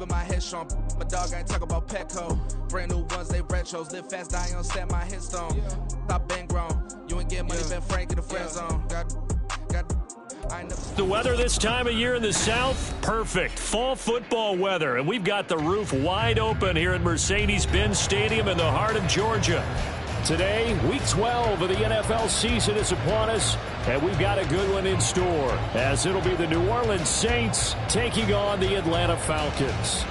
keeping my head strong. My dog ain't talk about Petco. Brand new ones, they retros. Live fast, die on set, my headstone. Stop been grown. You ain't get money, been Frank in the friend zone. The weather this time of year in the South, perfect. Fall football weather, and we've got the roof wide open here at Mercedes-Benz Stadium in the heart of Georgia. Today, Week 12 of the NFL season is upon us, and we've got a good one in store, as it'll be the New Orleans Saints taking on the Atlanta Falcons.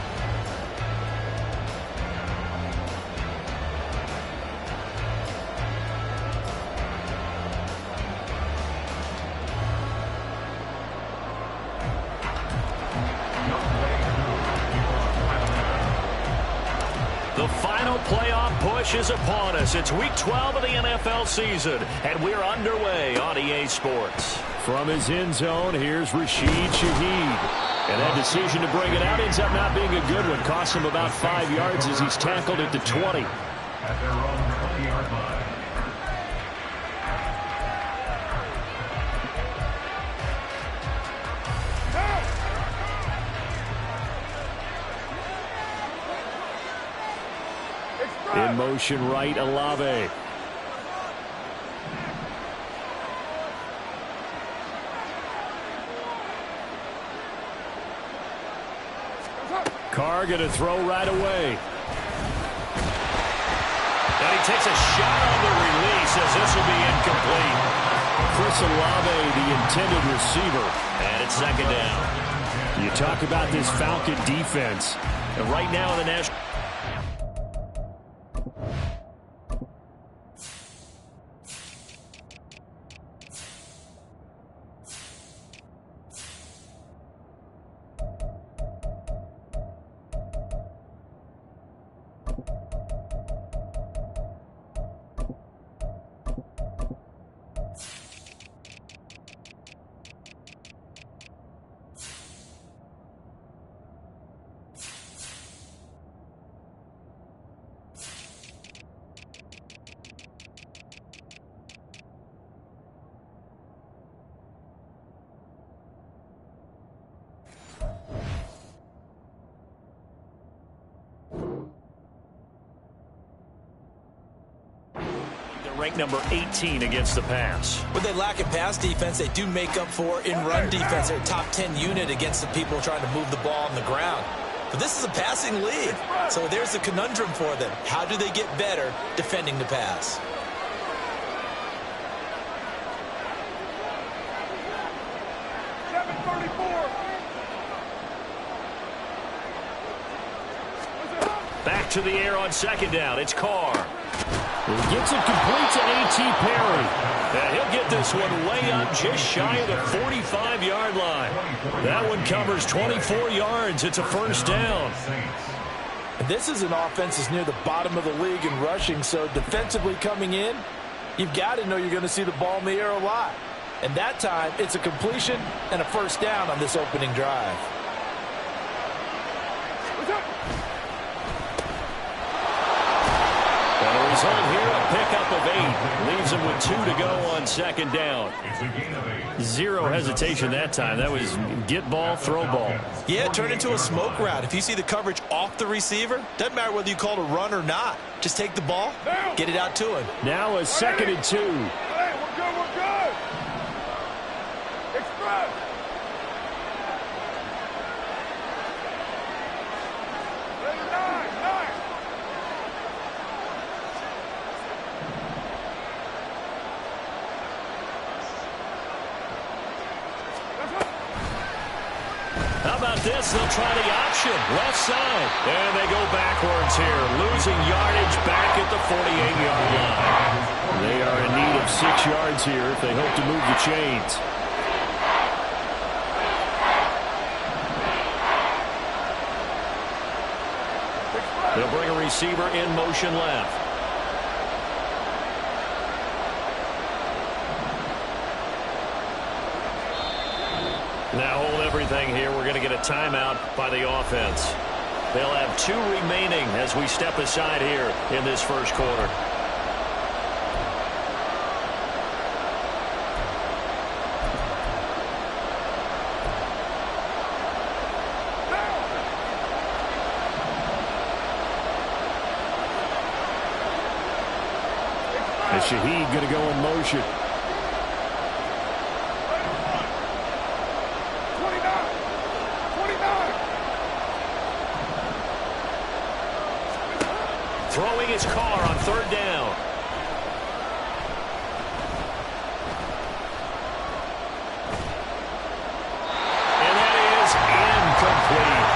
The final playoff push is upon us. It's Week 12 of the NFL season, and we're underway on EA Sports. From his end zone, here's Rashid Shaheed. And that decision to bring it out ends up not being a good one. Costs him about 5 yards as he's tackled at the 20. At their own 20-yard line. In motion right, Olave. Carr going to throw right away. And he takes a shot on the release as this will be incomplete. Chris Olave, the intended receiver. And it's second down. You talk about this Falcon defense. And right now in the National... ranked number 18 against the pass. When they lack in pass defense, they do make up for in run defense. They're a top 10 unit against the people trying to move the ball on the ground. But this is a passing league, so there's a conundrum for them. How do they get better defending the pass? Back to the air on second down. It's Carr. He gets it complete to A.T. Perry. And he'll get this one way up just shy of the 45-yard line. That one covers 24 yards. It's a first down. And this is an offense that's near the bottom of the league in rushing, so defensively coming in, you've got to know you're going to see the ball in the air a lot. And that time, it's a completion and a first down on this opening drive. Result here, a pickup of 8. Leaves him with 2 to go on second down. Zero hesitation that time. That was get ball, throw ball. Yeah, turn into a smoke route. If you see the coverage off the receiver, doesn't matter whether you call it a run or not. Just take the ball, get it out to him. Now a 2nd and 2. Hey, we're good, we're good. Express. How about this? They'll try the option. Left side. And they go backwards here. Losing yardage back at the 48-yard line. They are in need of 6 yards here if they hope to move the chains. They'll bring a receiver in motion left. Now hold everything here. We're going to get a timeout by the offense. They'll have 2 remaining as we step aside here in this first quarter. And Shaheed going to go in motion. 29. Throwing his car on third down. And that is incomplete.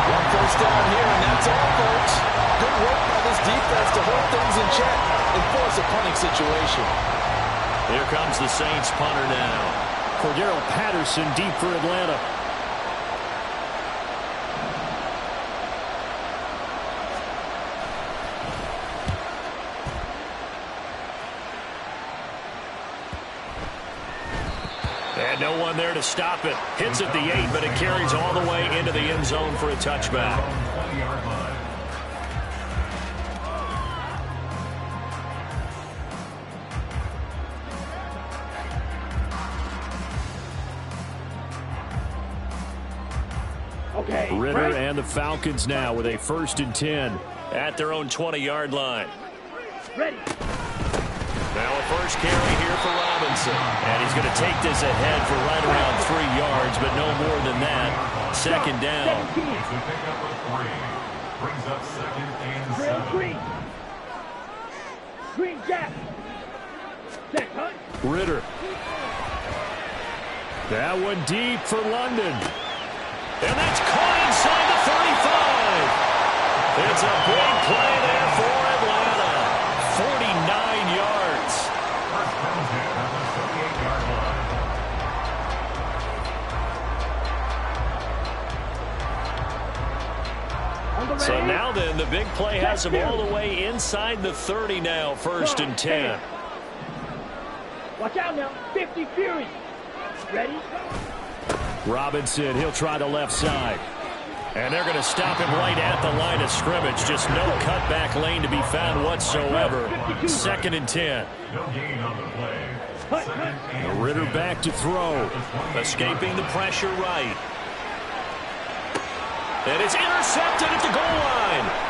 One first down here, and that's all, folks. Good work by this defense to hold things in check and force a punting situation. Here comes the Saints punter now. Cordero Patterson deep for Atlanta. And no one there to stop it. Hits at the 8, but it carries all the way into the end zone for a touchback. 20-yard line. Ritter and the Falcons now with a 1st and 10 at their own 20-yard line. Ready. Now a first carry here for Robinson. And he's going to take this ahead for right around 3 yards, but no more than that. 2nd down. It's a pickup of 3. Brings up 2nd and 7. Green Jack. Set hunt. Ritter. That one deep for London. And that's caught inside the 35. It's a big play there for Atlanta. 49 yards. First down hit at the 38-yard line. So now then, the big play has him all the way inside the 30 now. 1st and 10. Watch out now. 50 Fury. Ready? Robinson, he'll try the left side. And they're going to stop him right at the line of scrimmage. Just no cutback lane to be found whatsoever. 2nd and 10. No gain on the play. 2nd and Ritter back to throw. Escaping the pressure right. And it's intercepted at the goal line.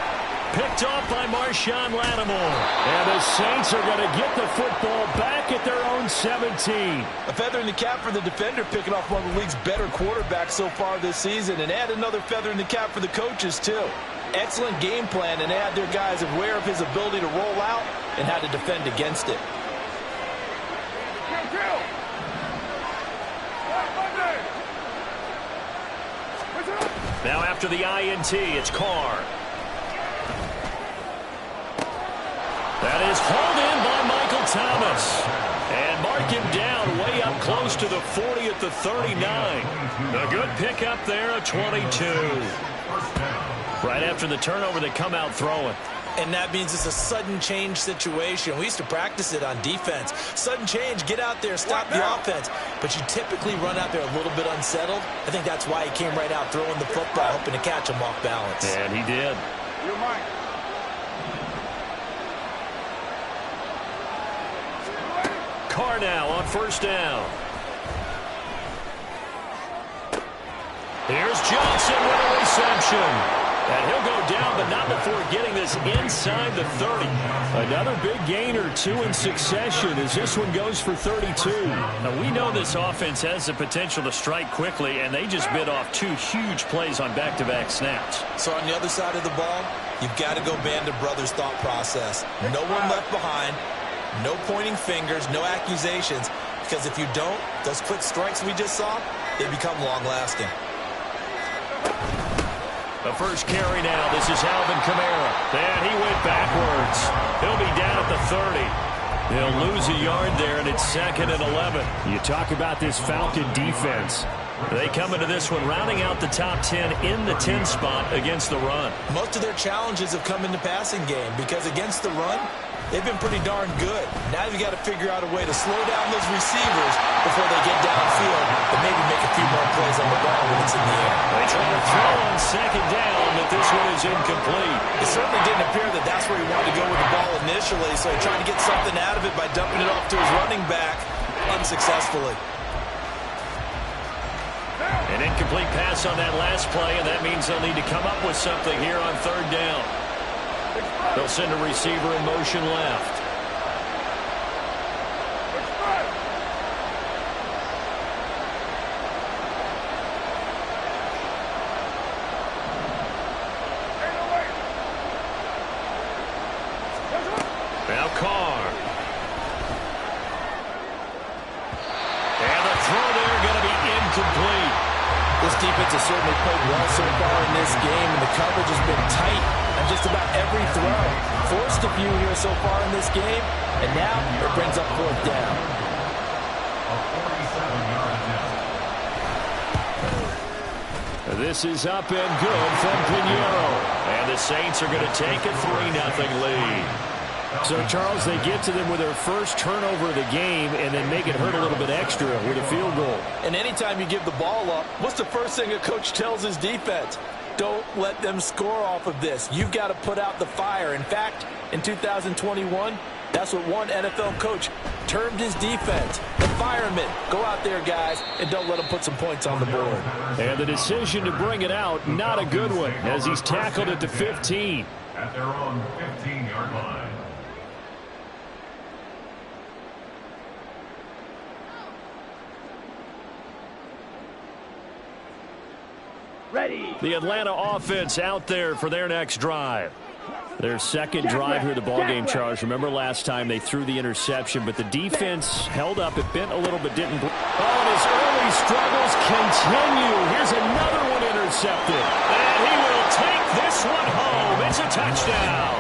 Picked off by Marshawn Lattimore. And the Saints are going to get the football back at their own 17. A feather in the cap for the defender, picking off one of the league's better quarterbacks so far this season, and add another feather in the cap for the coaches, too. Excellent game plan, and they had their guys aware of his ability to roll out and how to defend against it. Now after the INT, it's Carr. That is hauled in by Michael Thomas. And mark him down way up close to the 40 at the 39. A good pickup there, a 22. Right after the turnover, they come out throwing. And that means it's a sudden change situation. We used to practice it on defense. Sudden change, get out there, stop the offense. But you typically run out there a little bit unsettled. I think that's why he came right out throwing the football, hoping to catch him off balance. And he did. You're mine. Carr now on 1st down. Here's Johnson with a reception. And he'll go down, but not before getting this inside the 30. Another big gain or 2 in succession as this one goes for 32. Now, we know this offense has the potential to strike quickly, and they just bit off 2 huge plays on back-to-back snaps. So on the other side of the ball, you've got to go band of brothers thought process. No one left behind. No pointing fingers, no accusations, because if you don't, those quick strikes we just saw, they become long-lasting. The first carry now. This is Alvin Kamara. And he went backwards. He'll be down at the 30. They'll lose a yard there, and it's 2nd and 11. You talk about this Falcon defense. They come into this one rounding out the top 10 in the 10 spot against the run. Most of their challenges have come in the passing game because against the run, they've been pretty darn good. Now you've got to figure out a way to slow down those receivers before they get downfield and maybe make a few more plays on the ball when it's in the air. They try to throw on 2nd down, but this one is incomplete. It certainly didn't appear that that's where he wanted to go with the ball initially, so he tried to get something out of it by dumping it off to his running back unsuccessfully. An incomplete pass on that last play, and that means they'll need to come up with something here on 3rd down. They'll send a receiver in motion left. Now Carr. And the throw there going to be incomplete. This defense has certainly played well so far in this game, and the coverage has been tight on just about every throw. Forced a few here so far in this game, and now it brings up fourth down. A 47-yard attempt. This is up and good from Pinheiro. And the Saints are going to take a 3-0 lead. So, Charles, they get to them with their first turnover of the game and then make it hurt a little bit extra with a field goal. And anytime you give the ball up, what's the first thing a coach tells his defense? Don't let them score off of this. You've got to put out the fire. In fact, in 2021, that's what one NFL coach termed his defense. The firemen. Go out there, guys, and don't let them put some points on the board. And the decision to bring it out, not a good one, as he's tackled at the 15. At their own 15-yard line. Ready. The Atlanta offense out there for their next drive. Their second drive here of the ballgame, Charles. Remember last time they threw the interception, but the defense held up. It bent a little, but didn't. Oh, and his early struggles continue. Here's another one intercepted. And he will take this one home. It's a touchdown.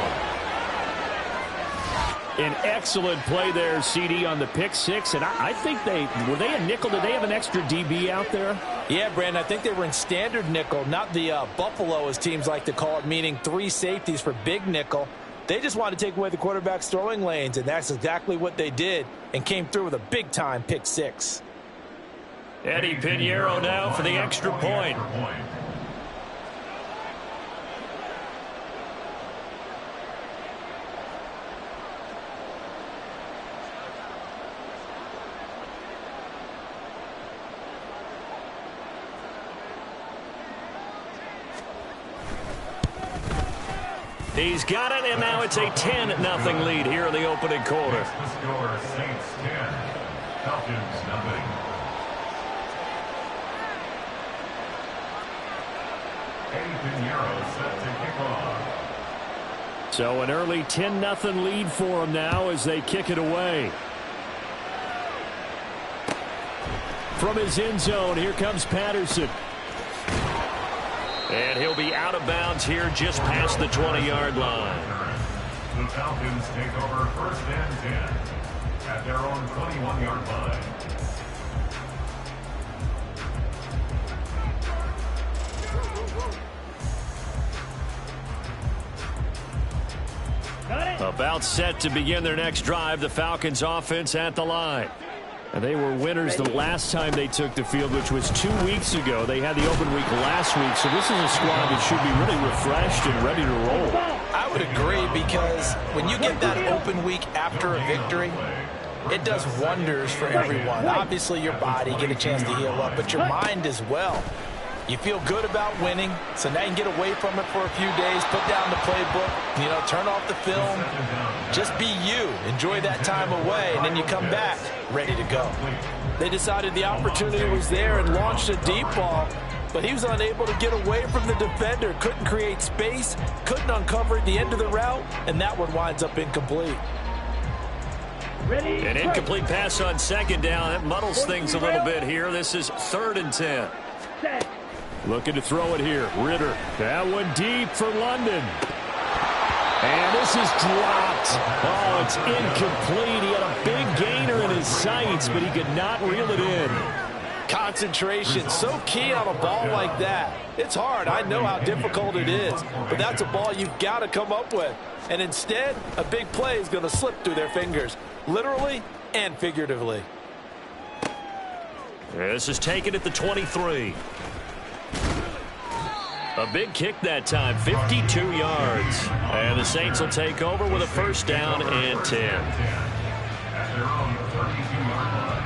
An excellent play there, CD, on the pick six. And I think were they a nickel? Did they have an extra DB out there? Yeah, Brandon, I think they were in standard nickel, not the Buffalo, as teams like to call it, meaning 3 safeties for big nickel. They just wanted to take away the quarterback's throwing lanes, and that's exactly what they did and came through with a big-time pick six. Eddie Pinheiro now for the extra point. He's got it, and now it's a 10-0 lead here in the opening quarter. The score, Saints 10, Falcons 0. Eddie Pinheiro set to kick off. So an early 10-0 lead for him now as they kick it away. From his end zone, here comes Patterson. And he'll be out of bounds here just past the 20-yard line. The Falcons take over first and 10 at their own 21-yard line. About set to begin their next drive, the Falcons offense at the line. And they were winners the last time they took the field, which was 2 weeks ago. They had the open week last week, so this is a squad that should be really refreshed and ready to roll. I would agree, because when you get that open week after a victory, it does wonders for everyone. Obviously, your body, get a chance to heal up, but your mind as well. You feel good about winning, so now you can get away from it for a few days, put down the playbook, turn off the film, just be you. Enjoy that time away, and then you come back ready to go. They decided the opportunity was there and launched a deep ball, but he was unable to get away from the defender, couldn't create space, couldn't uncover at the end of the route, and that one winds up incomplete. An incomplete pass on second down. That muddles things a little bit here. This is 3rd and 10. Looking to throw it here. Ritter. That one deep for London. And this is dropped. Oh, it's incomplete. He had a big gainer in his sights, but he could not reel it in. Concentration, so key on a ball like that. It's hard. I know how difficult it is, but that's a ball you've got to come up with. And instead, a big play is going to slip through their fingers, literally and figuratively. This is taken at the 23. A big kick that time, 52 yards. And the Saints will take over with a first down and 10. At their own 32-yard line.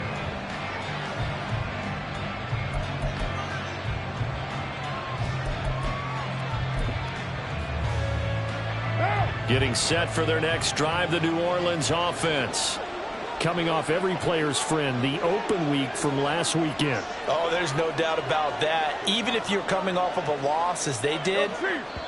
Getting set for their next drive, the New Orleans offense. coming off every player's friend, the open week from last weekend. Oh, there's no doubt about that. Even if you're coming off of a loss as they did,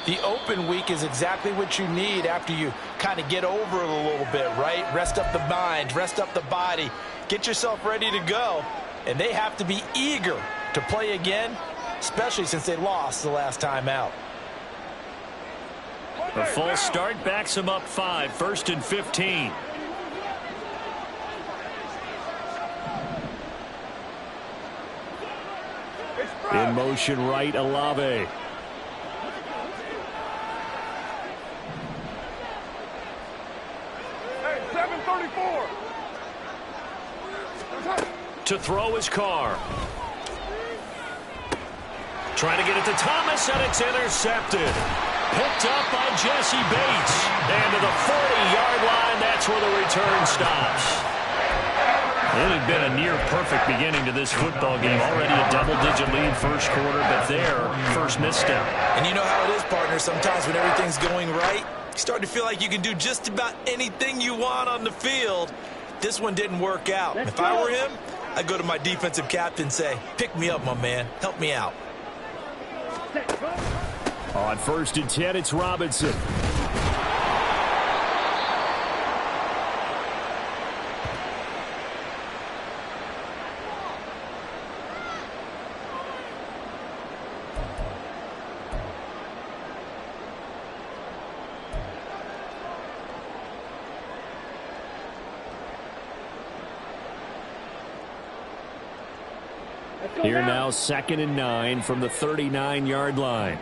the open week is exactly what you need after you kind of get over it a little bit, right? Rest up the mind, rest up the body, get yourself ready to go. And they have to be eager to play again, especially since they lost the last time out. A false start backs him up 5, 1st and 15. In motion right, Olave. Hey, 734. To throw his car. Trying to get it to Thomas, and it's intercepted. Picked up by Jesse Bates. And to the 40-yard line, that's where the return stops. It had been a near-perfect beginning to this football game. Already a double-digit lead first quarter, but there, first misstep. And you know how it is, partner. Sometimes when everything's going right, you start to feel like you can do just about anything you want on the field. This one didn't work out. If I were him, I'd go to my defensive captain and say, pick me up, my man. Help me out. On 1st and 10, it's Robinson. Here now, 2nd and 9 from the 39-yard line.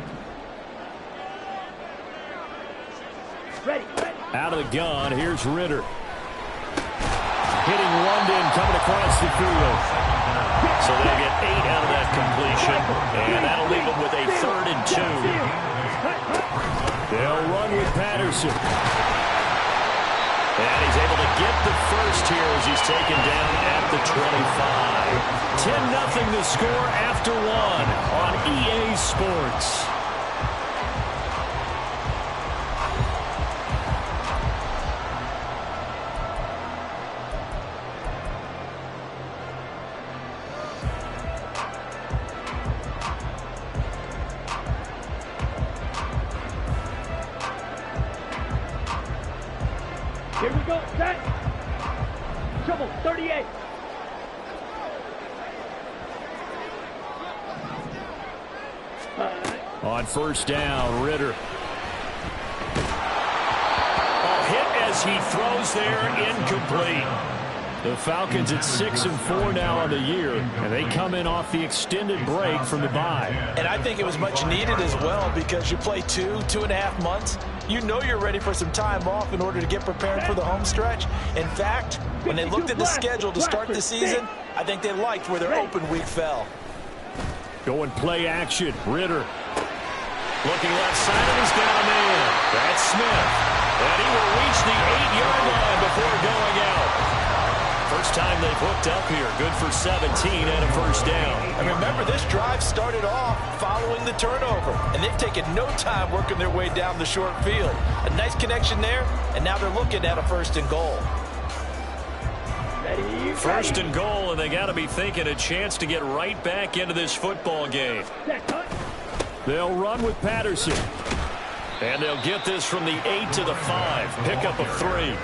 Out of the gun, here's Ritter. Hitting London, coming across the field. So they get 8 out of that completion, and that'll leave them with a 3rd and 2. They'll run with Patterson. And he's able to get the first here as he's taken down at the 25. 10-0 the score after 1 on EA Sports. Here we go, set. Trouble, 38. On 1st down, Ritter. A hit as he throws there, incomplete. The Falcons at 6-4 now on the year, and they come in off the extended break from the bye. And I think it was much needed as well because you play 2.5 months. You know you're ready for some time off in order to get prepared for the home stretch. In fact, when they looked at the schedule to start the season, I think they liked where their open week fell. Going play action, Ritter. Looking left side, and he's got a man. That's Smith. And he will reach the 8-yard line before going out. First time they've hooked up here. Good for 17 and a 1st down. And remember, this drive started off following the turnover. And they've taken no time working their way down the short field. A nice connection there, and now they're looking at a 1st and goal. Ready, 1st and goal, and they got to be thinking a chance to get right back into this football game. They'll run with Patterson. And they'll get this from the 8 to the 5. Pickup of 3.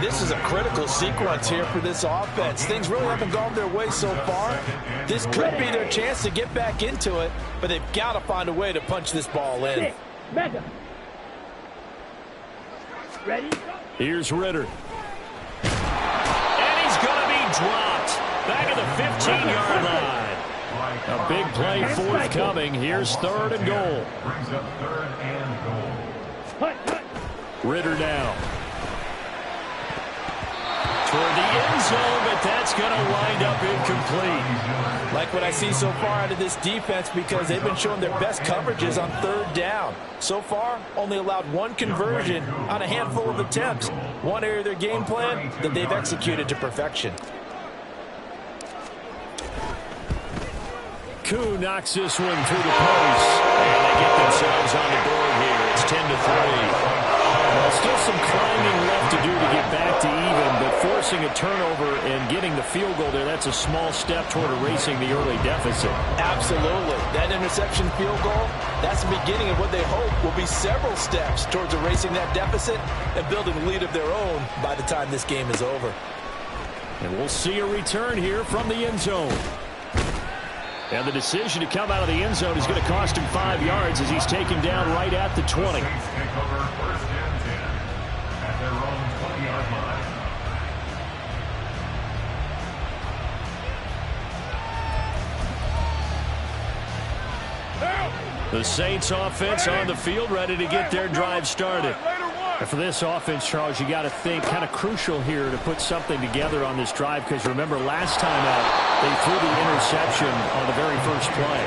This is a critical sequence here for this offense. Things really haven't gone their way so far. This could be their chance to get back into it, but they've got to find a way to punch this ball in. Mega. Ready? Here's Ritter. And he's going to be dropped. Back at the 15-yard line. A big play forthcoming. Here's 3rd and goal. Brings up 3rd and goal. Ritter now. Toward the end zone, but that's going to wind up incomplete. Like what I see so far out of this defense because they've been showing their best coverages on 3rd down. So far, only allowed 1 conversion on a handful of attempts. One area of their game plan that they've executed to perfection. Koo knocks this one through the post. And they get themselves on the board here. It's 10-3. Well, still some climbing left to do to get back to even, but forcing a turnover and getting the field goal there, that's a small step toward erasing the early deficit. Absolutely. That interception field goal, that's the beginning of what they hope will be several steps towards erasing that deficit and building a lead of their own by the time this game is over. And we'll see a return here from the end zone. And the decision to come out of the end zone is going to cost him 5 yards as he's taken down right at the 20. Take over 1st and 10 at their own 20-yard line. The Saints offense on the field, ready to get their drive started. And for this offense, Charles, you got to think kind of crucial here to put something together on this drive, because remember last time out they threw the interception on the very first play.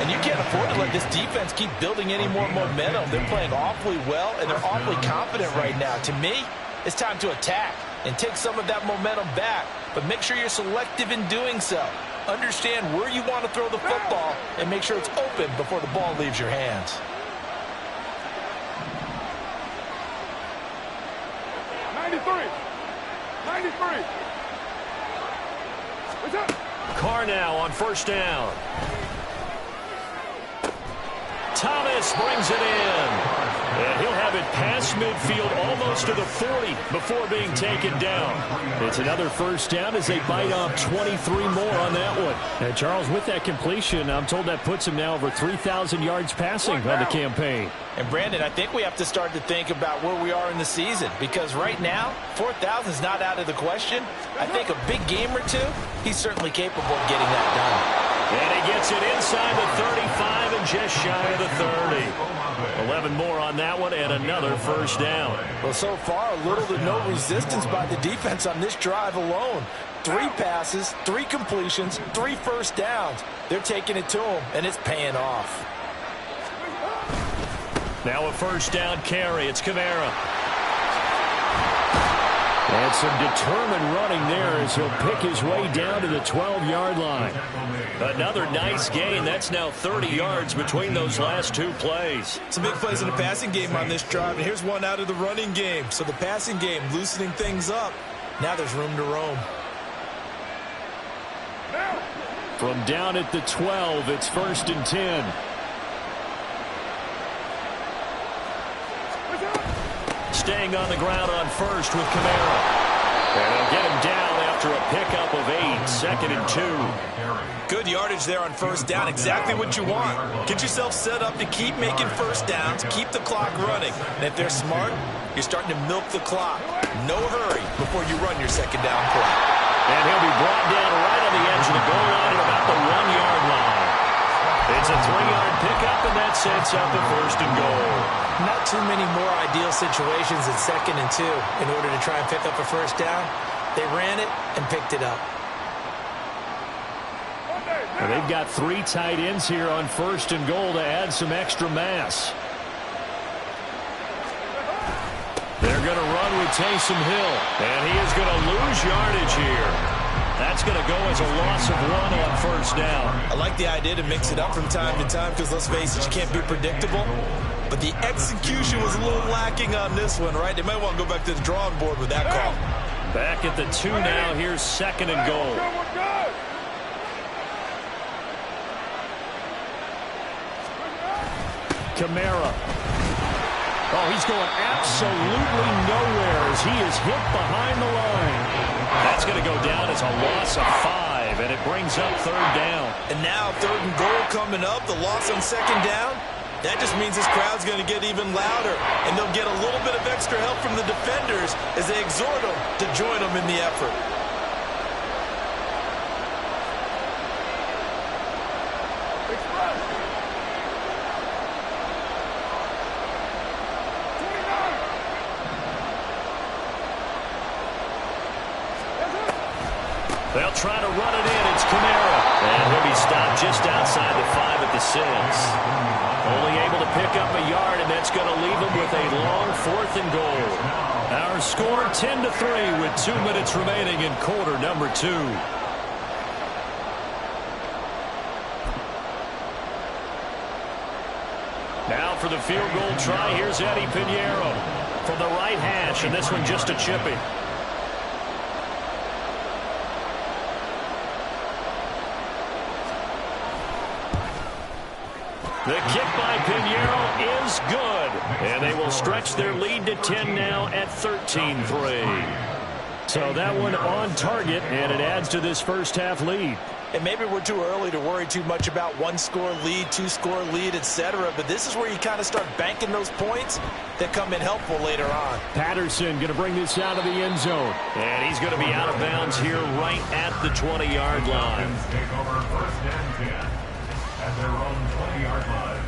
And you can't afford to let this defense keep building any more momentum. They're playing awfully well, and they're awfully confident right now. To me, it's time to attack and take some of that momentum back, but make sure you're selective in doing so. Understand where you want to throw the football and make sure it's open before the ball leaves your hands. Carr now on first down. Thomas brings it in. And he'll have it past midfield almost to the 40 before being taken down. It's another first down as they bite off 23 more on that one. And Charles, with that completion, I'm told that puts him now over 3,000 yards passing on the campaign. And Brandon, I think we have to start to think about where we are in the season, because right now 4,000 is not out of the question. I think a big game or two, he's certainly capable of getting that done. And he gets it inside the 35 and just shy of the 30. 11 more on that one and another first down. Well, so far, little to no resistance by the defense on this drive alone. 3 passes, 3 completions, 3 first downs. They're taking it to him, and it's paying off. Now a first down carry. It's Kamara. And some determined running there as he'll pick his way down to the 12-yard line. Another nice gain. That's now 30 yards between those last 2 plays. Some big plays in the passing game on this drive, and here's one out of the running game. So the passing game loosening things up. Now there's room to roam. From down at the 12, it's 1st and 10. Staying on the ground on first with Kamara. And they'll get him down after a pickup of 8, 2nd and 2. Good yardage there on first down. Exactly what you want. Get yourself set up to keep making first downs, keep the clock running. And if they're smart, you're starting to milk the clock. No hurry before you run your second down play. And he'll be brought down right on the edge of the goal line at about the 1-yard line. It's a 3-yard pickup, and that sets up a 1st and goal. Not too many more ideal situations at 2nd and 2 in order to try and pick up a first down. They ran it and picked it up. And they've got 3 tight ends here on 1st and goal to add some extra mass. They're going to run with Taysom Hill, and he is going to lose yardage here. That's going to go as a loss of 1 on first down. I like the idea to mix it up from time to time because, let's face it, you can't be predictable. But the execution was a little lacking on this one, right? They might want to go back to the drawing board with that call. Back at the 2 now. Here's 2nd and goal. Kamara. Oh, he's going absolutely nowhere as he is hit behind the line. That's going to go down as a loss of 5, and it brings up 3rd down. And now 3rd and goal coming up, the loss on 2nd down. That just means this crowd's going to get even louder, and they'll get a little bit of extra help from the defenders as they exhort them to join them in the effort. They'll try to run it in. It's Kamara. And he'll be stopped just outside the 5 at the 6. Only able to pick up a yard, and that's going to leave him with a long 4th and goal. Our score 10-3 with 2 minutes remaining in quarter number 2. Now for the field goal try, here's Eddie Pinheiro from the right hash, and this one just a chipping. The kick by Pinheiro is good. And they will stretch their lead to 10 now at 13-3. So that one on target, and it adds to this first half lead. And maybe we're too early to worry too much about one-score lead, two-score lead, etc. But this is where you kind of start banking those points that come in helpful later on. Patterson going to bring this out of the end zone. And he's going to be out of bounds here right at the 20-yard line. Take over first and 10 at their own 20-yard line.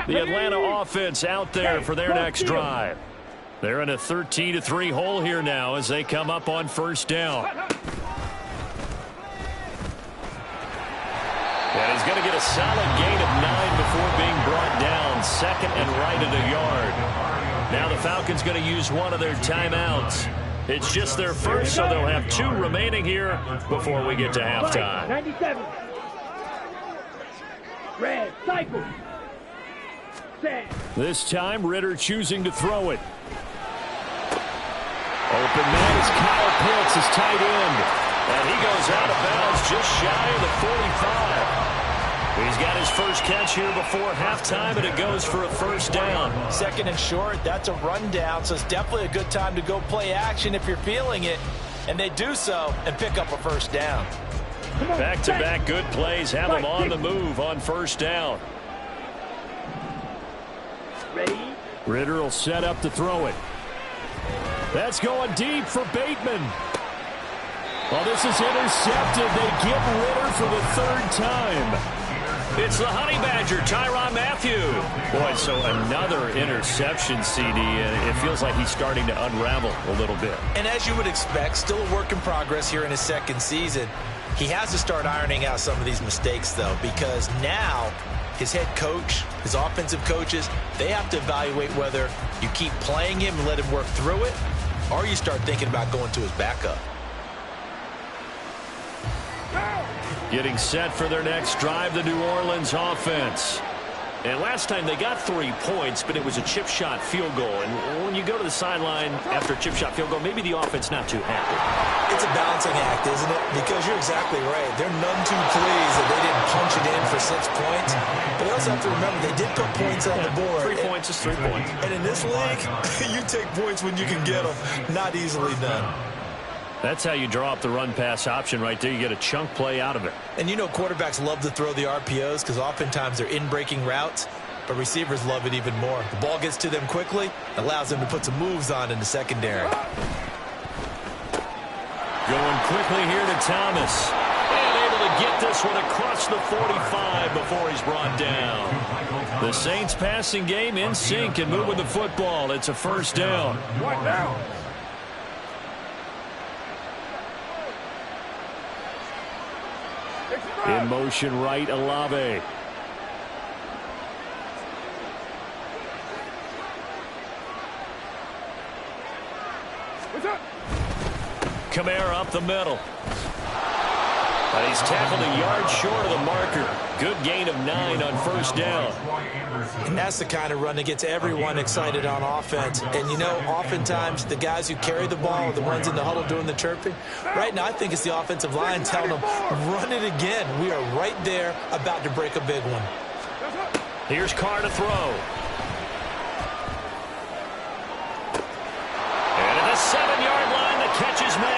The Atlanta offense out there for their next drive. They're in a 13-3 hole here now as they come up on first down. And he's going to get a solid gain of 9 before being brought down. Second and right at a yard. Now the Falcons going to use one of their timeouts. It's just their first, so they'll have 2 remaining here before we get to halftime. 97. Red, cycle. This time, Ritter choosing to throw it. Open man is Kyle Pitts, his tight end. And he goes out of bounds just shy of the 45. He's got his first catch here before halftime, and it goes for a first down. Second and short, that's a rundown, so it's definitely a good time to go play action if you're feeling it. And they do so and pick up a first down. Back-to-back good plays have them on the move on first down. Ready? Ritter will set up to throw it. That's going deep for Bateman. Well, this is intercepted. They get Ritter for the 3rd time. It's the Honey Badger, Tyrann Mathieu. Boy, so another interception, CD, and it feels like he's starting to unravel a little bit. And as you would expect, still a work in progress here in his second season. He has to start ironing out some of these mistakes, though, because now his head coach, his offensive coaches, they have to evaluate whether you keep playing him and let him work through it, or you start thinking about going to his backup. Getting set for their next drive, the New Orleans offense. And last time they got 3 points, but it was a chip shot field goal. And when you go to the sideline after a chip shot field goal, maybe the offense not too happy. It's a balancing act, isn't it? Because you're exactly right. They're none too pleased that they didn't punch it in for 6 points. But they also have to remember they did put points on the board. 3 points is 3 points. And in this league, you take points when you can get them. Not easily done. That's how you draw up the run-pass option right there. You get a chunk play out of it. And you know quarterbacks love to throw the RPOs because oftentimes they're in-breaking routes, but receivers love it even more. The ball gets to them quickly, allows them to put some moves on in the secondary. Going quickly here to Thomas. And able to get this one across the 45 before he's brought down. The Saints passing game in sync and moving the football. It's a first down. One down. In motion right, Olave. Kamara up the middle. And he's tackled a yard short of the marker. Good gain of 9 on first down. And that's the kind of run that gets everyone excited on offense. And, you know, oftentimes the guys who carry the ball are the ones in the huddle doing the chirping. Right now, I think it's the offensive line telling them, run it again. We are right there about to break a big one. Here's Carr to throw. And at the 7-yard line, the catch is made.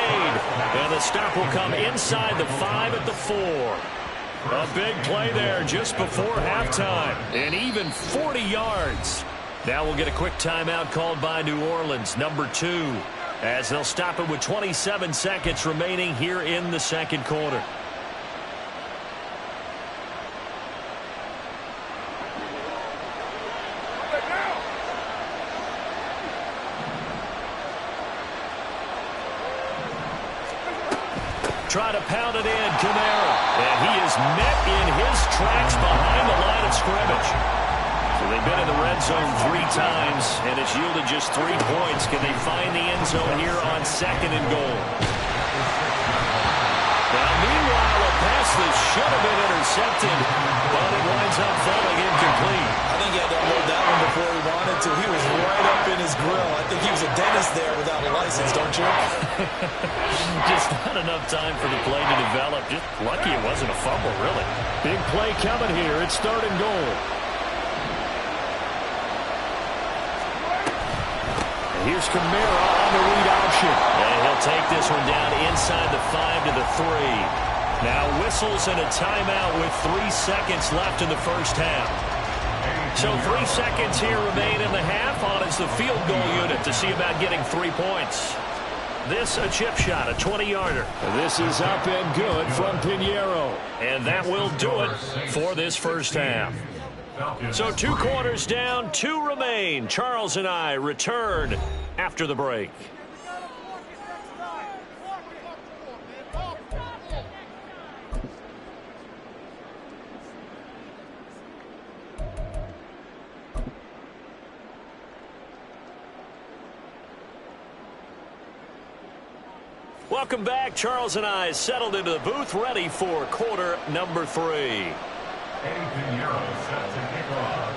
And the stop will come inside the 5 at the 4. A big play there just before halftime. And even 40 yards. Now we'll get a quick timeout called by New Orleans, number 2, as they'll stop it with 27 seconds remaining here in the second quarter. Try to pound it in, Kamara. And he is met in his tracks behind the line of scrimmage. So they've been in the red zone 3 times, and it's yielded just 3 points. Can they find the end zone here on 2nd and goal? Now, meanwhile, a pass that should have been intercepted, but it winds up falling incomplete. I think he had to unload that one before he wanted to. He was right up in his grill. I think he was a dentist there without a license, don't you? Just not enough time for the play to develop. Just lucky it wasn't a fumble, really. Big play coming here. It's 3rd and goal. And here's Kamara on the read option. And he'll take this one down inside the 5 to the 3. Now whistles and a timeout with 3 seconds left in the first half. So 3 seconds here remain in the half. On is the field goal unit to see about getting 3 points. This a chip shot, a 20-yarder. This is up and good from Pinheiro. And that will do it for this first half. So 2 quarters down, 2 remain. Charles and I return after the break. Welcome back. Charles and I settled into the booth, ready for quarter number 3. Eddie Pinheiro set to kick off.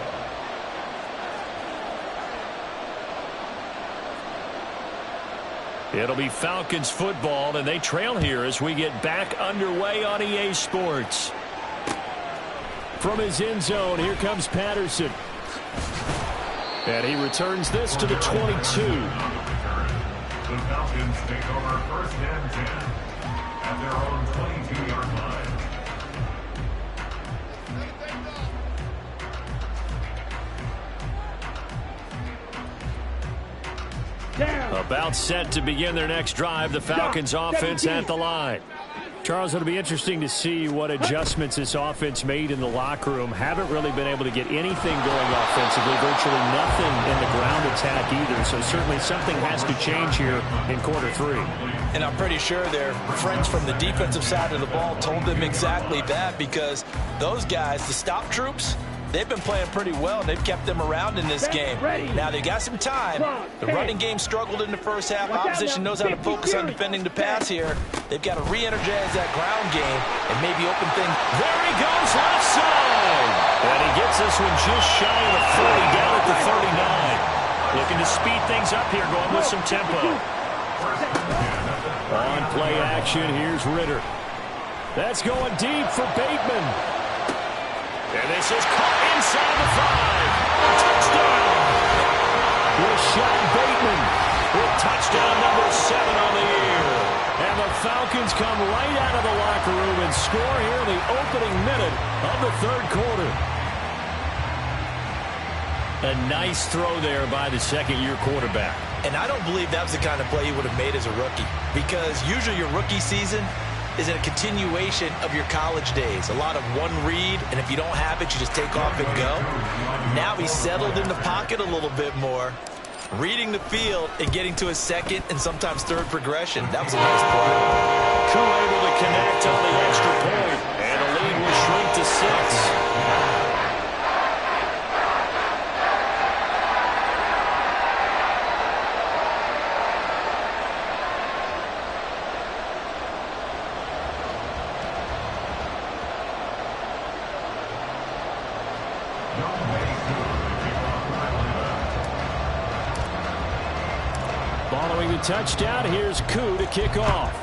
It'll be Falcons football, and they trail here as we get back underway on EA Sports. From his end zone, here comes Patterson. And he returns this to the 22. The Falcons take over 1st and 10 at their own 22-yard line. About set to begin their next drive. The Falcons offense at the line. Charles, it'll be interesting to see what adjustments this offense made in the locker room. Haven't really been able to get anything going offensively. Virtually nothing in the ground attack either. So certainly something has to change here in quarter 3. And I'm pretty sure their friends from the defensive side of the ball told them exactly that, because those guys, the stop troops, they've been playing pretty well, and they've kept them around in this game. Now, they've got some time. The running game struggled in the first half. Opposition knows how to focus on defending the pass here. They've got to re-energize that ground game and maybe open things. There he goes, left side. And he gets this one just shy of the 40, down at the 39. Looking to speed things up here, going with some tempo. On play action, here's Ritter. That's going deep for Bateman. And this is caught inside the 5. Touchdown! Rashad Bateman with touchdown number 7 on the year. And the Falcons come right out of the locker room and score here in the opening minute of the 3rd quarter. A nice throw there by the second-year quarterback. And I don't believe that was the kind of play he would have made as a rookie, because usually your rookie season is a continuation of your college days. A lot of one read, and if you don't have it, you just take off and go. Now he's settled in the pocket a little bit more, reading the field and getting to his second and sometimes third progression. That was a nice play. Koo able to connect on the extra point, and the lead will shrink to 6. Following the touchdown, here's Koo to kick off.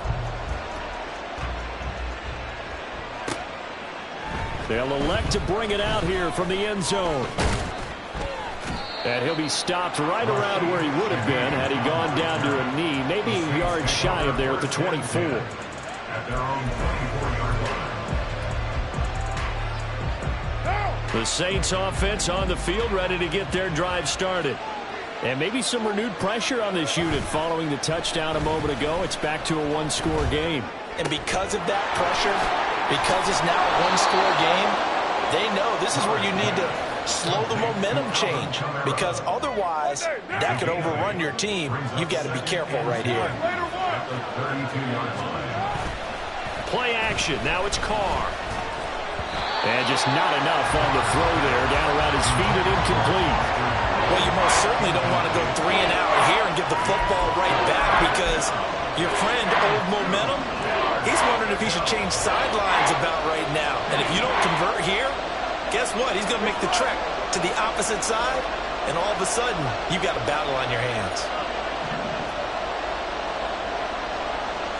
They'll elect to bring it out here from the end zone. And he'll be stopped right around where he would have been had he gone down to a knee, maybe a yard shy of there at the 24. At their own 24-yard line. The Saints offense on the field, ready to get their drive started. And maybe some renewed pressure on this unit following the touchdown a moment ago. It's back to a one-score game. And because of that pressure, because it's now a one-score game, they know this is where you need to slow the momentum change, because otherwise that could overrun your team. You've got to be careful right here. At the 32-yard line. Play action. Now it's Carr. And just not enough on the throw there. Down around his feet and incomplete. Well, you most certainly don't want to go 3 and out here and give the football right back, because your friend, Old Momentum, He's wondering if he should change sidelines about right now. And if you don't convert here, guess what? He's going to make the trek to the opposite side, and all of a sudden, you've got a battle on your hands.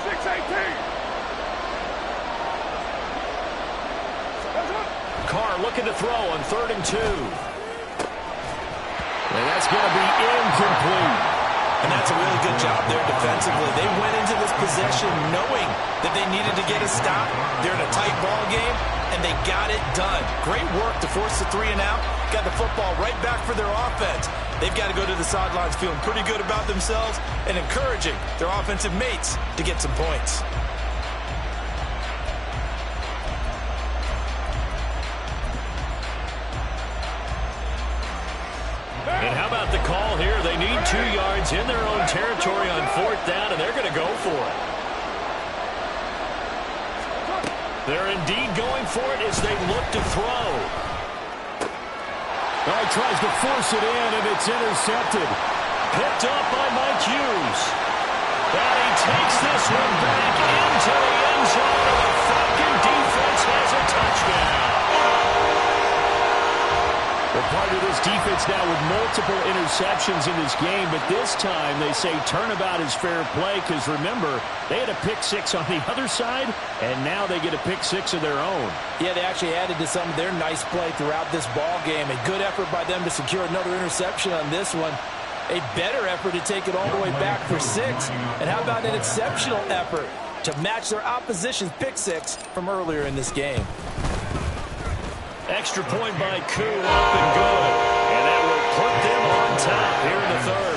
6-18. Carr looking to throw on 3rd and 2. And that's going to be incomplete. And that's a really good job there defensively. They went into this possession knowing that they needed to get a stop. They're in a tight ball game, and they got it done. Great work to force the 3 and out. Got the football right back for their offense. They've got to go to the sidelines feeling pretty good about themselves and encouraging their offensive mates to get some points. And how about the call here? They need 2 yards in their own territory on 4th down, and they're going to go for it. They're indeed going for it as they look to throw. Oh, he tries to force it in, and it's intercepted. Picked up by Mike Hughes. And he takes this one back into the end zone, and the Falcon defense has a touchdown. Well, part of this defense now with multiple interceptions in this game, but this time they say turnabout is fair play because, remember, they had a pick-6 on the other side, and now they get a pick-6 of their own. Yeah, they actually added to some of their nice play throughout this ball game. A good effort by them to secure another interception on this one. A better effort to take it all the way back for 6. And how about an exceptional effort to match their opposition's pick-6 from earlier in this game? Extra point by Koo, up and good. And that will put them on top here in the 3rd.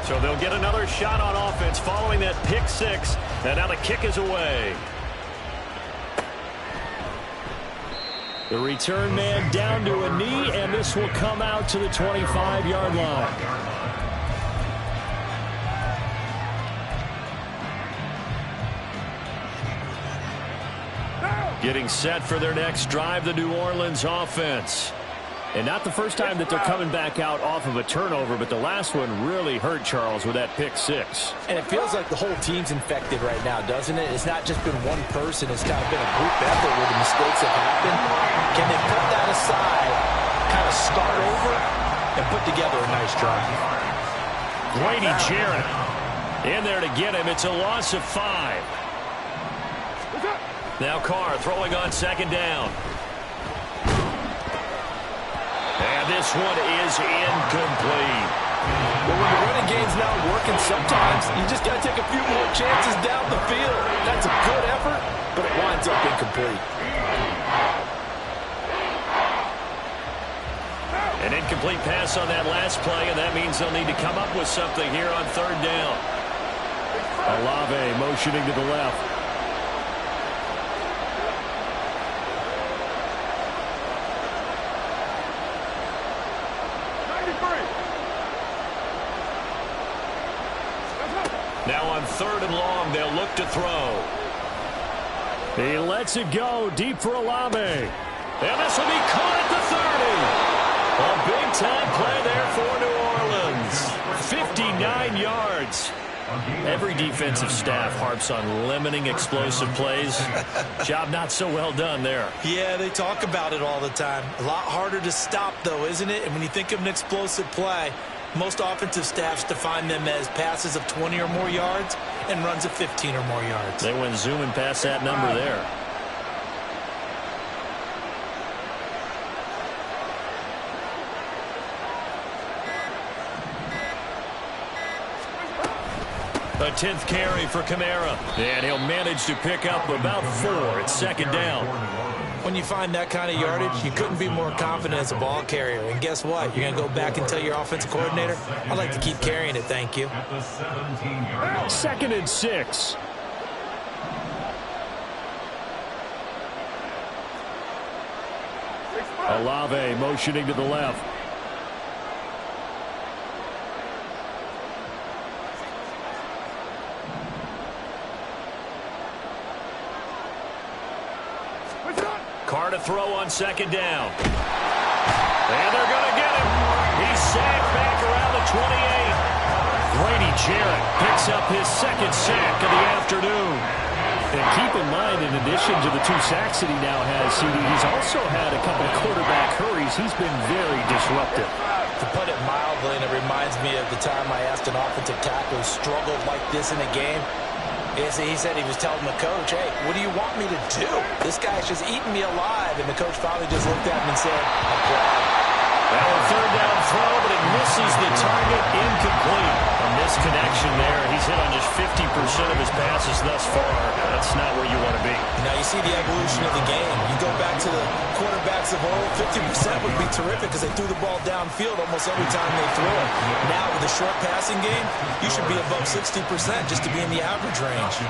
So they'll get another shot on offense following that pick-6. And now the kick is away. The return man down to a knee, and this will come out to the 25-yard line. Getting set for their next drive, the New Orleans offense. And not the first time that they're coming back out off of a turnover, but the last one really hurt Charles with that pick-6. And it feels like the whole team's infected right now, doesn't it? It's not just been one person. It's kind of been a group effort where the mistakes have happened. Can they put that aside, kind of start over, and put together a nice drive? Grady Jarrett in there to get him. It's a loss of 5. Now Carr throwing on 2nd down. And this one is incomplete. Well, when the running game's not working, sometimes you just got to take a few more chances down the field. That's a good effort, but it winds up incomplete. An incomplete pass on that last play, and that means they'll need to come up with something here on 3rd down. Olave motioning to the left. Now on 3rd and long, they'll look to throw. He lets it go deep for Olave. And this will be caught at the 30. A big-time play there for New Orleans. 59 yards. Every defensive staff harps on limiting explosive plays. Job not so well done there. Yeah, they talk about it all the time. A lot harder to stop, though, isn't it? And when you think of an explosive play, most offensive staffs define them as passes of 20 or more yards and runs of 15 or more yards. They went zooming past that number there. A 10th carry for Kamara. And he'll manage to pick up about 4 at 2nd down. When you find that kind of yardage, you couldn't be more confident as a ball carrier. And guess what? You're going to go back and tell your offensive coordinator, I'd like to keep carrying it, thank you. 2nd and 6. Olave motioning to the left. Carr to throw on 2nd down. And they're going to get him. He's sacked back around the 28. Grady Jarrett picks up his second sack of the afternoon. And keep in mind, in addition to the 2 sacks that he now has, CD, he's also had a couple of quarterback hurries. He's been very disruptive. To put it mildly, and it reminds me of the time I asked an offensive tackle who struggled like this in a game. He said he was telling the coach, hey, what do you want me to do? This guy's just eating me alive. And the coach finally just looked at him and said, applaud. Now a third down throw, but it misses the target. Incomplete. A misconnection there. He's hit on just 50% of his passes thus far. That's not where you want to be. Now you see the evolution of the game. You go back to the quarterbacks of old, 50% would be terrific because they threw the ball downfield almost every time they threw it. Now with the short passing game, you should be above 60% just to be in the average range.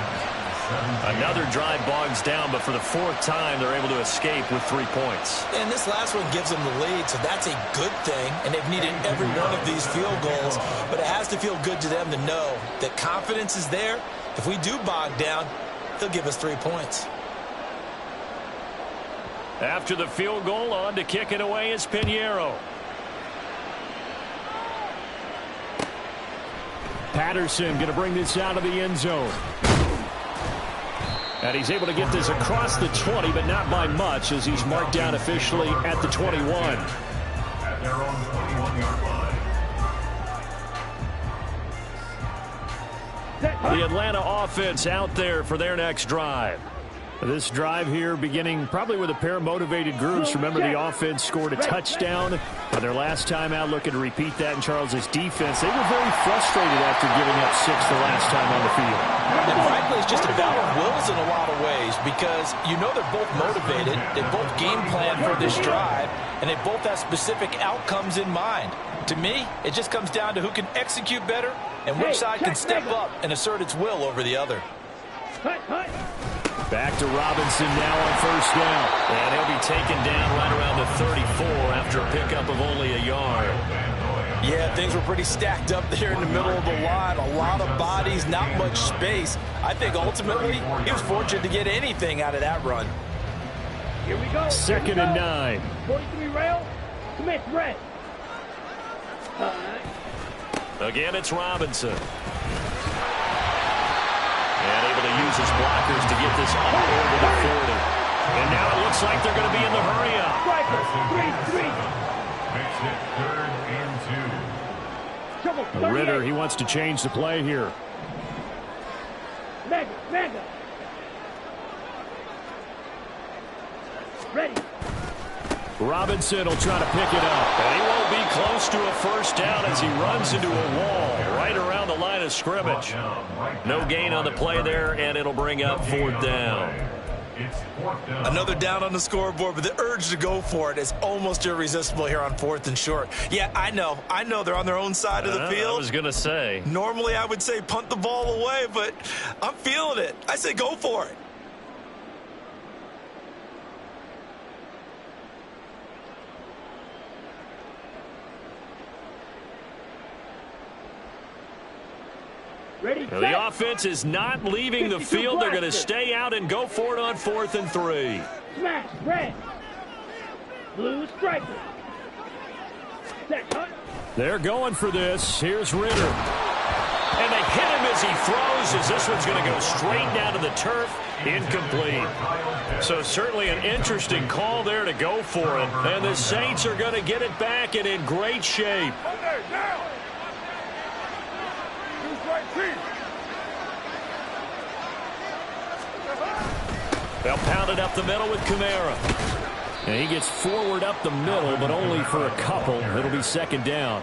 Another drive bogs down, but for the 4th time, they're able to escape with 3 points. And this last one gives them the lead, so that's a good thing. And they've needed every one of these field goals, but it has to feel good to them to know that confidence is there. If we do bog down, they'll give us 3 points. After the field goal, on to kick it away is Pinheiro. Patterson going to bring this out of the end zone. And he's able to get this across the 20, but not by much, as he's marked down officially at the 21. At their own 21-yard line. The Atlanta offense out there for their next drive. This drive here beginning probably with a pair of motivated groups. Remember, the offense scored a touchdown on their last time out, looking to repeat that in Charles's defense. They were very frustrated after giving up 6 the last time on the field. And frankly, it's just a battle of wills in a lot of ways because you know they're both motivated. They both game plan for this drive, and they both have specific outcomes in mind. To me, it just comes down to who can execute better and which side can step up and assert its will over the other. Back to Robinson now on 1st down. And he'll be taken down right around the 34 after a pickup of only a yard. Yeah, things were pretty stacked up there in the middle of the line. A lot of bodies, not much space. I think ultimately he was fortunate to get anything out of that run. Here we go. 2nd and 9. 43 rail. Commit red. Again, it's Robinson. And able to use his blockers to get this all over the 40. And now it looks like they're going to be in the hurry-up. Makes it 3rd and 2. Ritter, he wants to change the play here. Mega. Ready. Robinson will try to pick it up. And he won't be close to a 1st down as he runs into a wall right around the line of scrimmage. No gain on the play there, and it'll bring up 4th down. Another down on the scoreboard, but the urge to go for it is almost irresistible here on 4th and short. Yeah, I know they're on their own side of the field. I was going to say. Normally I would say punt the ball away, but I'm feeling it. I say go for it. Ready, The offense is not leaving the field. They're going to stay out and go for it on 4th and 3. Smash, red. Blue striker. Set, cut. They're going for this. Here's Ritter. And they hit him as he throws, as this one's going to go straight down to the turf. Incomplete. So certainly an interesting call there to go for it. And the Saints are going to get it back and in great shape. Okay, now. They'll pound it up the middle with Kamara. And he gets forward up the middle, but only for a couple. It'll be 2nd down.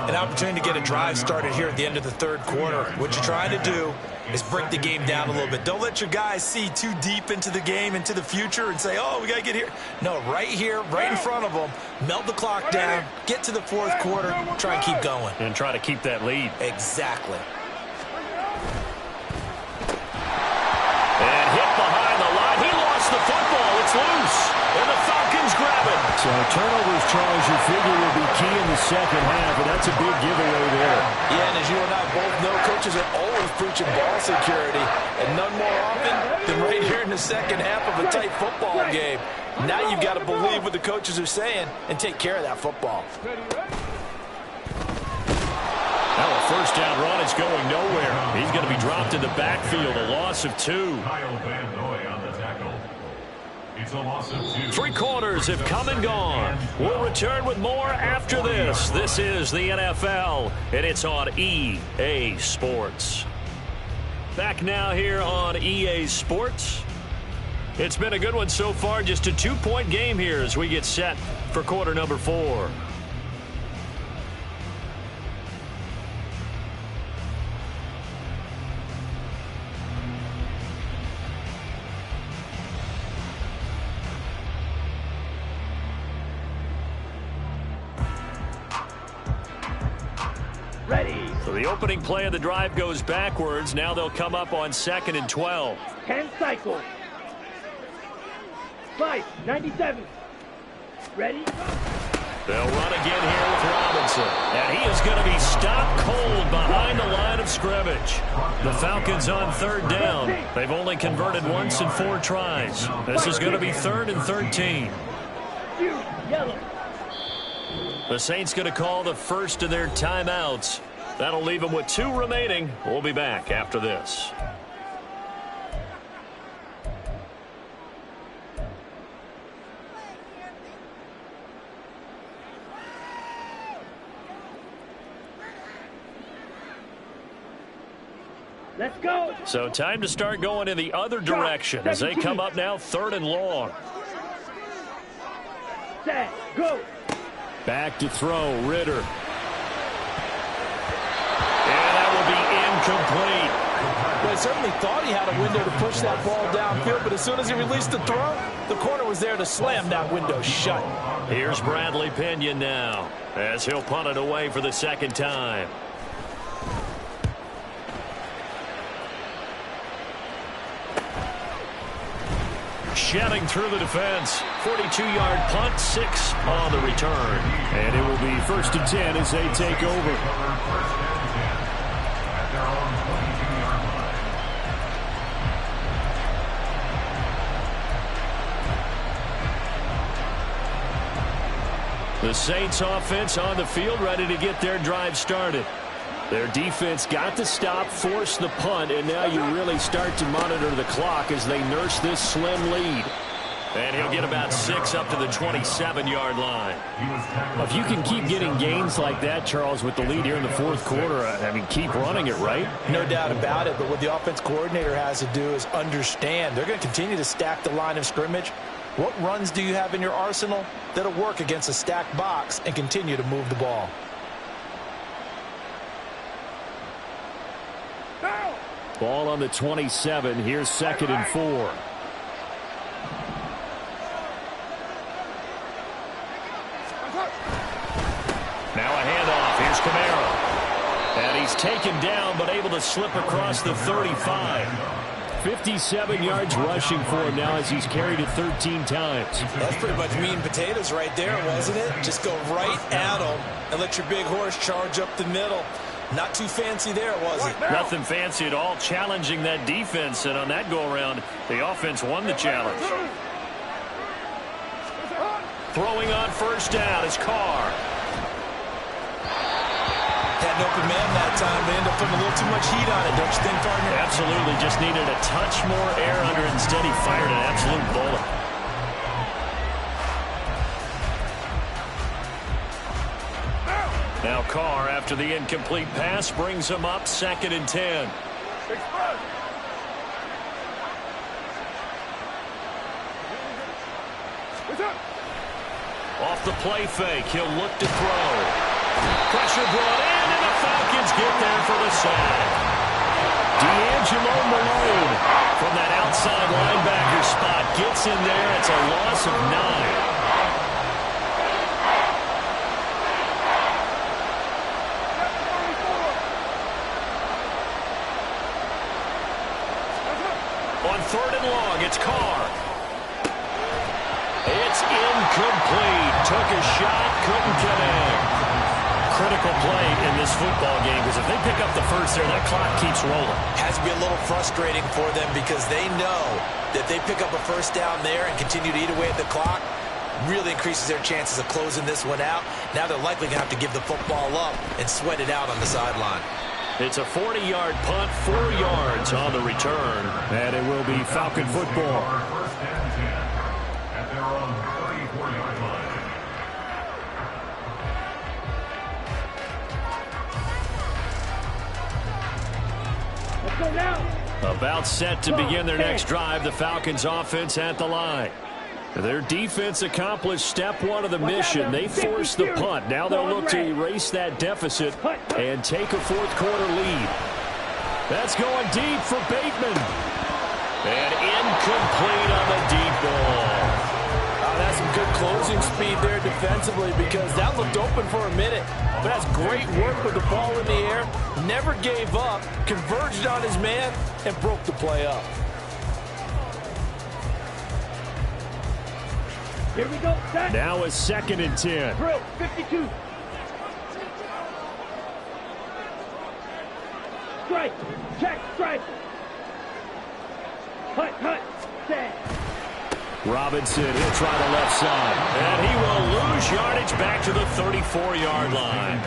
An opportunity to get a drive started here at the end of the 3rd quarter. What you're trying to do is break the game down a little bit. Don't let your guys see too deep into the game, into the future, and say, oh, we got to get here. No, right here, right in front of them, melt the clock down, get to the 4th quarter, try and keep going. And try to keep that lead. Exactly. And hit behind the line. He lost the football. It's loose. And the Falcons grab it. So Turnovers, Charles, you figure will be key in the second half, and that's a big giveaway there. Yeah, and as you and I both know, coaches are always preaching ball security, and none more often than right here in the second half of a tight football game. Now you've got to believe what the coaches are saying and take care of that football. Now a first down run is going nowhere. He's going to be dropped in the backfield, a loss of 2. Kyle Van Noy on the tackle. It's a loss of 2. 3 quarters have come and gone. We'll return with more after this. This is the NFL, and it's on EA Sports. Back now here on EA Sports. It's been a good one so far. Just a 2-point game here as we get set for quarter number 4. So the opening play of the drive goes backwards. Now they'll come up on 2nd and 12. 10 cycles. 5, 97. Ready? They'll run again here with Robinson. And he is going to be stopped cold behind the line of scrimmage. The Falcons on 3rd down. They've only converted once in 4 tries. This is going to be 3rd and 13. Yellow. The Saints going to call the first of their timeouts. That'll leave them with 2 remaining. We'll be back after this. Let's go. So time to start going in the other direction as they come up now 3rd and long. Set. Go. Back to throw, Ritter. And that will be incomplete. Well, I certainly thought he had a window to push that ball downfield, but as soon as he released the throw, the corner was there to slam that window shut. Here's Bradley Pinion now as he'll punt it away for the 2nd time. Shedding through the defense. 42-yard punt, 6 on the return. And it will be 1st and 10 as they take over. The Saints offense on the field, ready to get their drive started. Their defense got the stop, forced the punt, and now you really start to monitor the clock as they nurse this slim lead. And he'll get about 6 up to the 27-yard line. If you can keep getting gains like that, Charles, with the lead here in the 4th quarter, I mean, keep running it, right? No doubt about it, but what the offense coordinator has to do is understand. They're going to continue to stack the line of scrimmage. What runs do you have in your arsenal that'll work against a stacked box and continue to move the ball? Ball on the 27. Here's 2nd and 4. Now a handoff. Here's Camaro. And he's taken down but able to slip across the 35. 57 yards rushing for him now as he's carried it 13 times. That's pretty much meat and potatoes right there, wasn't it? Just go right at him and let your big horse charge up the middle. Not too fancy there, was it? Nothing fancy at all, challenging that defense, and on that go-around, the offense won the challenge. Throwing on 1st down is Carr. Had an open man that time. They ended up putting a little too much heat on it, don't you think, partner? Absolutely, just needed a touch more air under it. Instead, he fired an absolute bullet. Now Carr, after the incomplete pass, brings him up 2nd and 10. Off the play fake, he'll look to throw. Pressure brought in, and the Falcons get there for the sack. D'Angelo Malone from that outside linebacker spot gets in there. It's a loss of 9. On 3rd and long, it's Carr. It's incomplete. took a shot, couldn't get in. Critical play in this football game, because if they pick up the first there, that clock keeps rolling. Has to be a little frustrating for them because they know that they pick up a first down there and continue to eat away at the clock, really increases their chances of closing this one out. Now they're likely going to have to give the football up and sweat it out on the sideline. It's a 40-yard punt, 4 yards on the return, and it will be Falcon football. First and 10 at their own 34-yard line. Let's go now. About set to begin their next drive, the Falcons offense at the line. Their defense accomplished step one of the mission. They forced the punt. Now they'll look to erase that deficit and take a fourth quarter lead. That's going deep for Bateman. And incomplete on the deep ball. That's some good closing speed there defensively because that looked open for a minute. But that's great work with the ball in the air. Never gave up, converged on his man, and broke the play up. Here we go. Set. Now a 2nd and 10. Drill. 52. Strike. Check. Strike. Hut. Set. Robinson, he'll try the left side. And he will lose yardage back to the 34-yard line.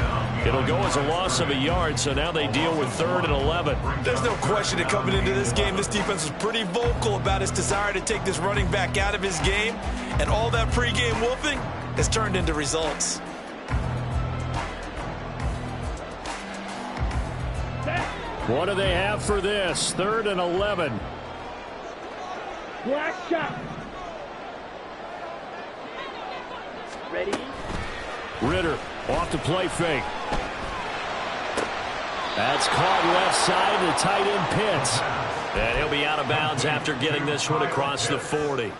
It'll go as a loss of a yard, so now they deal with 3rd and 11. There's no question that coming into this game, this defense was pretty vocal about its desire to take this running back out of his game. And all that pregame wolfing has turned into results. What do they have for this? 3rd and 11. Black shot. Ready? Ritter off the play fake. That's caught left side to tight end Pitts. And he'll be out of bounds after getting this one across the 40.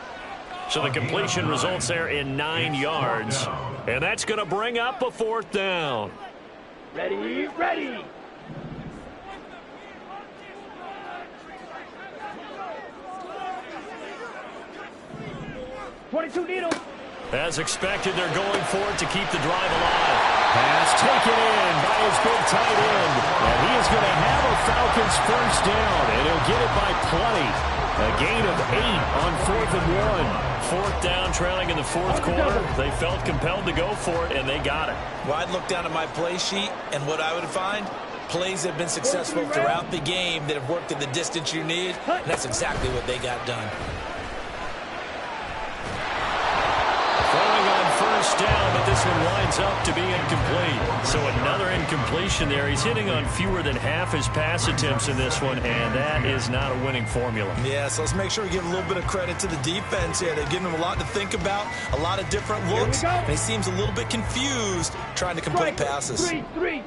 So the completion results there in 9 yards. And that's going to bring up a 4th down. Ready? 22 needle. As expected, they're going for it to keep the drive alive. Pass taken in by his big tight end. And he is going to have a Falcons first down, and he'll get it by plenty. A gain of 8 on 4th and 1. 4th down, trailing in the 4th quarter. They felt compelled to go for it, and they got it. Well, I'd look down at my play sheet, and what I would find, plays have been successful throughout the game that have worked at the distance you need, and that's exactly what they got done. Throwing on first down, but this one winds up to be incomplete. So another incompletion there. He's hitting on fewer than half his pass attempts in this one, and that is not a winning formula. Yeah, so let's make sure we give a little bit of credit to the defense here. They've given him a lot to think about, a lot of different looks, and he seems a little bit confused trying to complete passes. 3.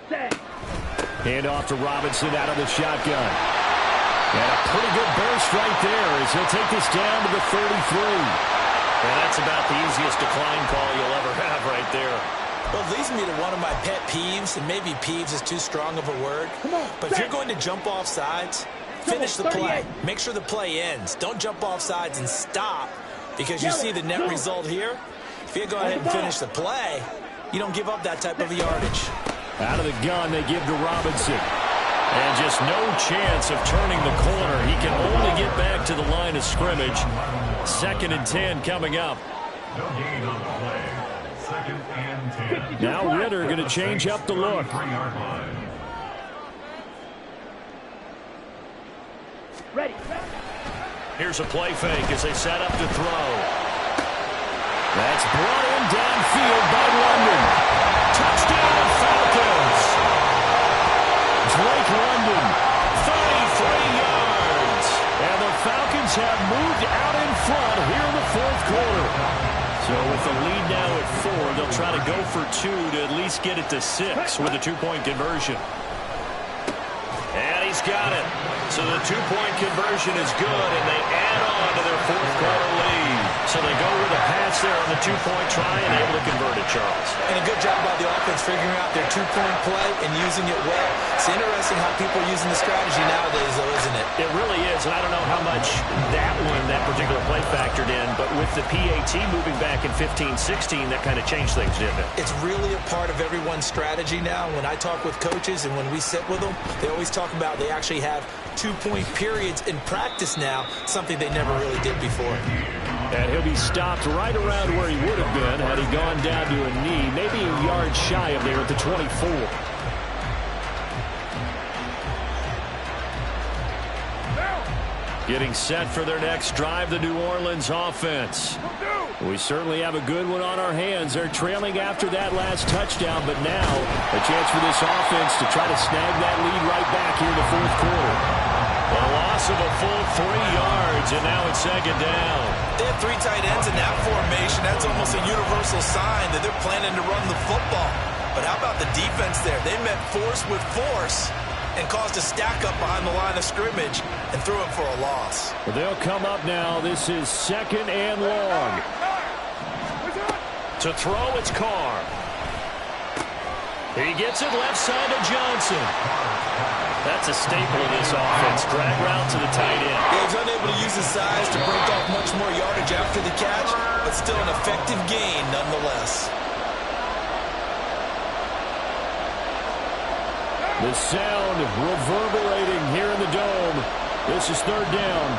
Set. Hand off to Robinson out of the shotgun. And a pretty good burst right there as he'll take this down to the 33. And that's about the easiest decline call you'll ever have right there. Well, it leads me to one of my pet peeves, and maybe peeves is too strong of a word. But if you're going to jump off sides, finish the play. Make sure the play ends. Don't jump off sides and stop because you see the net result here. If you go ahead and finish the play, you don't give up that type of yardage. Out of the gun, they give to Robinson. And just no chance of turning the corner. He can only get back to the line of scrimmage. 2nd and 10 coming up. No gain on the play. 2nd and 10. Now Ritter going to change up the look. 33-yard line. Ready. Here's a play fake as they set up to throw. That's brought in downfield by London. Touchdown Falcons. Drake London, 33 yards. And the Falcons have moved out in front here in the 4th quarter. So with the lead now at 4, they'll try to go for 2 to at least get it to 6 with a 2-point conversion. And he's He's got it. So the two-point conversion is good, and they add on to their fourth-quarter lead. So they go with a pass there on the two-point try and able to convert it, Charles. And a good job by the offense figuring out their two-point play and using it well. It's interesting how people are using the strategy nowadays, though, isn't it? It really is, and I don't know how much that particular play factored in, but with the PAT moving back in 15-16, that kind of changed things, didn't it? It's really a part of everyone's strategy now. When I talk with coaches and when we sit with them, they always talk about they actually have two-point periods in practice now, something they never really did before. And he'll be stopped right around where he would have been had he gone down to a knee, maybe a yard shy of there at the 24. Getting set for their next drive, the New Orleans offense. We certainly have a good one on our hands. They're trailing after that last touchdown, but now a chance for this offense to try to snag that lead right back here in the fourth quarter. A loss of a full 3 yards, and now it's second down. They have 3 tight ends in that formation. That's almost a universal sign that they're planning to run the football. But how about the defense there? They met force with force and caused a stack up behind the line of scrimmage and threw him for a loss. Well, they'll come up now. This is second and long. To throw, it's Carr. He gets it left side to Johnson. That's a staple of this offense. Drag route to the tight end. Yeah, he's unable to use his size to break off much more yardage after the catch, but still an effective gain nonetheless. The sound reverberating here in the dome. This is third down.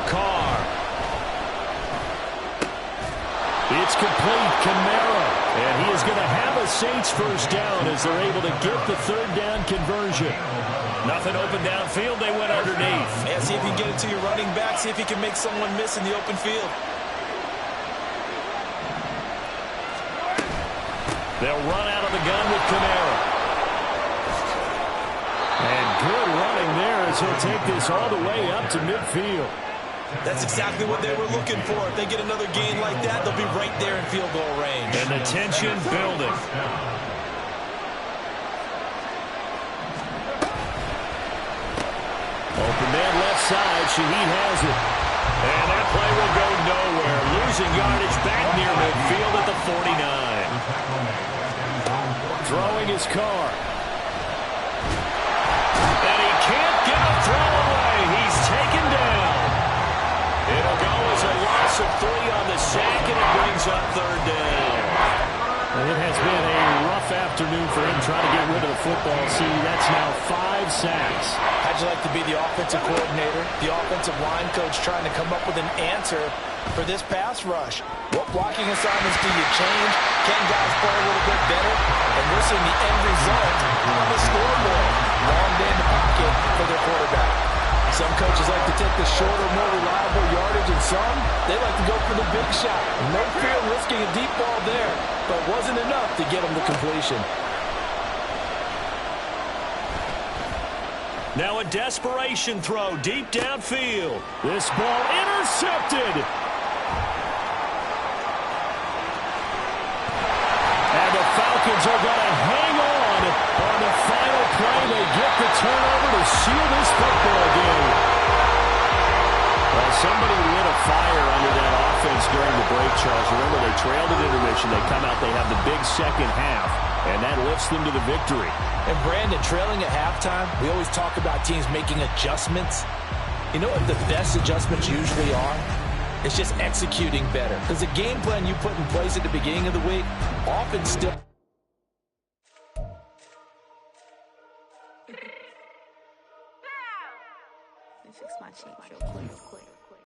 Carr. It's complete. Kamara. And he is going to have a Saints first down as they're able to get the third down conversion. Nothing open downfield. They went underneath. Yeah, see if you can get it to your running back. See if you can make someone miss in the open field. They'll run out of the gun with Kamara. And good running there as he'll take this all the way up to midfield. That's exactly what they were looking for. If they get another gain like that, they'll be right there in field goal range. And the tension building. Open man left side. Shaheed has it. And that play will go nowhere. Losing yardage back near midfield at the 49. Throwing his Carr. And he can't get a throw away. He's taken down. It'll go as a loss of 3 on the sack, and it brings up third down. And it has been a rough afternoon for him trying to get rid of the football. See, that's now 5 sacks. How'd you like to be the offensive coordinator, the offensive line coach trying to come up with an answer for this pass rush? What blocking assignments do you change? Can guys play a little bit better? And we're seeing the end result on the scoreboard. Long day in the pocket for their quarterback. Some coaches like to take the shorter, more reliable yardage, and some, they like to go for the big shot. No fear of risking a deep ball there, but wasn't enough to get them the completion. Now a desperation throw deep downfield. This ball intercepted. And the Falcons are going to hang on the final play. They get the turnover to seal this football game. Well, somebody lit a fire under that offense during the break, Charles. Remember, they trailed at intermission. They come out, they have the big second half, and that lifts them to the victory. And Brandon, trailing at halftime, we always talk about teams making adjustments. You know what the best adjustments usually are? It's just executing better. Because the game plan you put in place at the beginning of the week often still... Fix my cheek real quick.